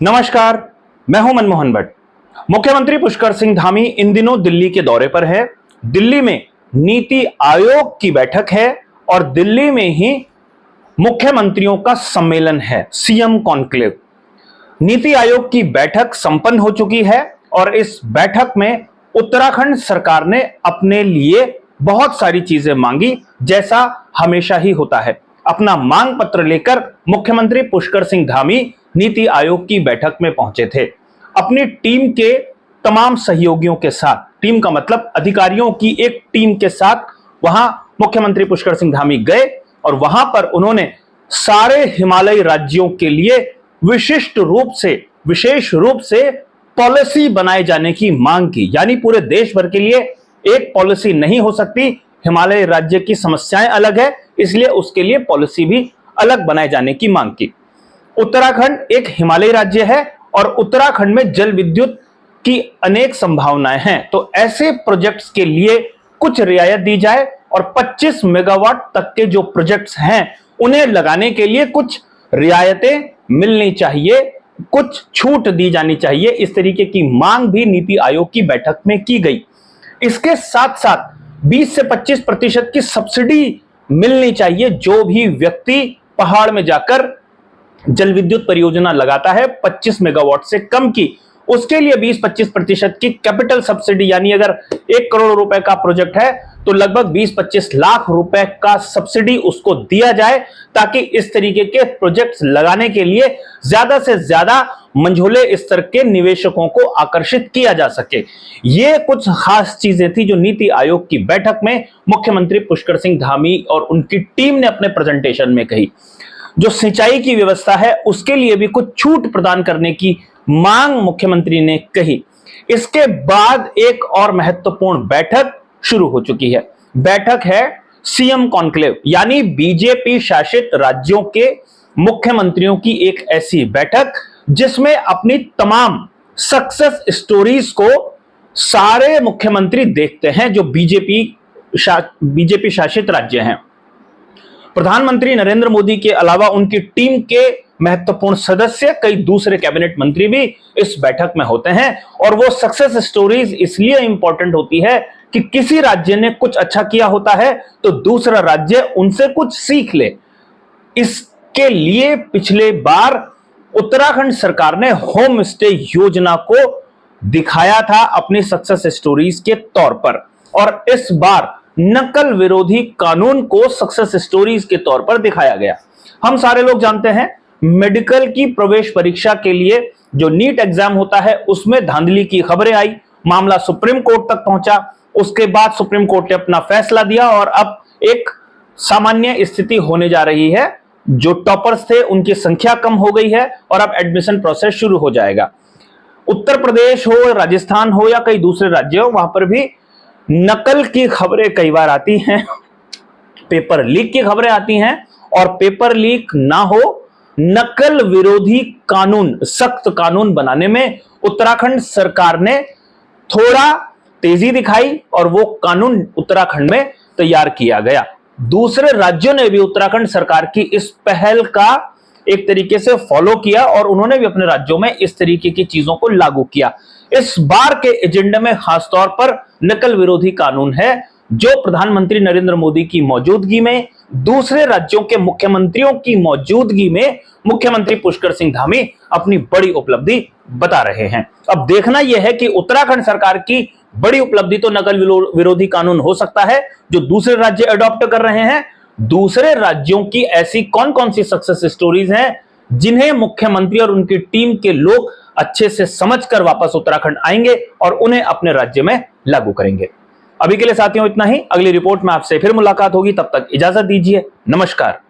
नमस्कार, मैं हूं मनमोहन भट्ट। मुख्यमंत्री पुष्कर सिंह धामी इन दिनों दिल्ली के दौरे पर है। दिल्ली में नीति आयोग की बैठक है और दिल्ली में ही मुख्यमंत्रियों का सम्मेलन है, सीएम कॉन्क्लेव। नीति आयोग की बैठक संपन्न हो चुकी है और इस बैठक में उत्तराखंड सरकार ने अपने लिए बहुत सारी चीजें मांगी, जैसा हमेशा ही होता है। अपना मांग पत्र लेकर मुख्यमंत्री पुष्कर सिंह धामी नीति आयोग की बैठक में पहुंचे थे। अपनी टीम के तमाम सहयोगियों के साथ, टीम का मतलब अधिकारियों की एक टीम के साथ वहां मुख्यमंत्री पुष्कर सिंह धामी गए और वहां पर उन्होंने सारे हिमालयी राज्यों के लिए विशेष रूप से पॉलिसी बनाए जाने की मांग की। यानी पूरे देश भर के लिए एक पॉलिसी नहीं हो सकती, हिमालय राज्य की समस्याएं अलग है, इसलिए उसके लिए पॉलिसी भी अलग बनाए जाने की मांग की। उत्तराखंड एक हिमालयी राज्य है और उत्तराखंड में जल विद्युत की अनेक संभावनाएं हैं, तो ऐसे प्रोजेक्ट्स के लिए कुछ रियायत दी जाए और 25 मेगावाट तक के जो प्रोजेक्ट्स हैं उन्हें लगाने के लिए कुछ रियायतें मिलनी चाहिए, कुछ छूट दी जानी चाहिए। इस तरीके की मांग भी नीति आयोग की बैठक में की गई। इसके साथ साथ 20 से 25% की सब्सिडी मिलनी चाहिए जो भी व्यक्ति पहाड़ में जाकर जल विद्युत परियोजना लगाता है 25 मेगावाट से कम की, उसके लिए 20-25% की कैपिटल सब्सिडी, यानी अगर 1 करोड़ रुपए का प्रोजेक्ट है तो लगभग 20-25 लाख रुपए का सब्सिडी उसको दिया जाए, ताकि इस तरीके के प्रोजेक्ट्स लगाने के लिए ज्यादा से ज्यादा मंझोले स्तर के निवेशकों को आकर्षित किया जा सके। ये कुछ खास चीजें थी जो नीति आयोग की बैठक में मुख्यमंत्री पुष्कर सिंह धामी और उनकी टीम ने अपने प्रेजेंटेशन में कही। जो सिंचाई की व्यवस्था है उसके लिए भी कुछ छूट प्रदान करने की मांग मुख्यमंत्री ने कही। इसके बाद एक और महत्वपूर्ण बैठक शुरू हो चुकी है। बैठक है सीएम कॉन्क्लेव, यानी बीजेपी शासित राज्यों के मुख्यमंत्रियों की एक ऐसी बैठक जिसमें अपनी तमाम सक्सेस स्टोरीज को सारे मुख्यमंत्री देखते हैं जो बीजेपी शासित राज्य हैं। प्रधानमंत्री नरेंद्र मोदी के अलावा उनकी टीम के महत्वपूर्ण सदस्य, कई दूसरे कैबिनेट मंत्री भी इस बैठक में होते हैं और वो सक्सेस स्टोरीज इसलिए इंपॉर्टेंट होती है कि किसी राज्य ने कुछ अच्छा किया होता है तो दूसरा राज्य उनसे कुछ सीख ले। इसके लिए पिछले बार उत्तराखंड सरकार ने होम स्टे योजना को दिखाया था अपनी सक्सेस स्टोरीज के तौर पर, और इस बार नकल विरोधी कानून को सक्सेस स्टोरीज के तौर पर दिखाया गया। हम सारे लोग जानते हैं मेडिकल की प्रवेश परीक्षा के लिए जो नीट एग्जाम होता है उसमें धांधली की खबरें आई, मामला सुप्रीम कोर्ट तक पहुंचा। उसके बाद सुप्रीम कोर्ट ने अपना फैसला दिया और अब एक सामान्य स्थिति होने जा रही है। जो टॉपर्स थे उनकी संख्या कम हो गई है और अब एडमिशन प्रोसेस शुरू हो जाएगा। उत्तर प्रदेश हो, राजस्थान हो या कई दूसरे राज्य हो, वहां पर भी नकल की खबरें कई बार आती हैं, पेपर लीक की खबरें आती हैं, और पेपर लीक ना हो, नकल विरोधी कानून, सख्त कानून बनाने में उत्तराखंड सरकार ने थोड़ा तेजी दिखाई और वो कानून उत्तराखंड में तैयार किया गया। दूसरे राज्यों ने भी उत्तराखंड सरकार की इस पहल का एक तरीके से फॉलो किया और उन्होंने भी अपने राज्यों में इस तरीके की चीजों को लागू किया। इस बार के एजेंडे में खासतौर पर नकल विरोधी कानून है जो प्रधानमंत्री नरेंद्र मोदी की मौजूदगी में, दूसरे राज्यों के मुख्यमंत्रियों की मौजूदगी में मुख्यमंत्री पुष्कर सिंह धामी अपनी बड़ी उपलब्धि बता रहे हैं। अब देखना यह है कि उत्तराखंड सरकार की बड़ी उपलब्धि तो नकल विरोधी कानून हो सकता है जो दूसरे राज्य अडॉप्ट कर रहे हैं। दूसरे राज्यों की ऐसी कौन कौन सी सक्सेस स्टोरीज हैं जिन्हें मुख्यमंत्री और उनकी टीम के लोग अच्छे से समझकर वापस उत्तराखंड आएंगे और उन्हें अपने राज्य में लागू करेंगे। अभी के लिए साथियों इतना ही। अगली रिपोर्ट में आपसे फिर मुलाकात होगी, तब तक इजाजत दीजिए। नमस्कार।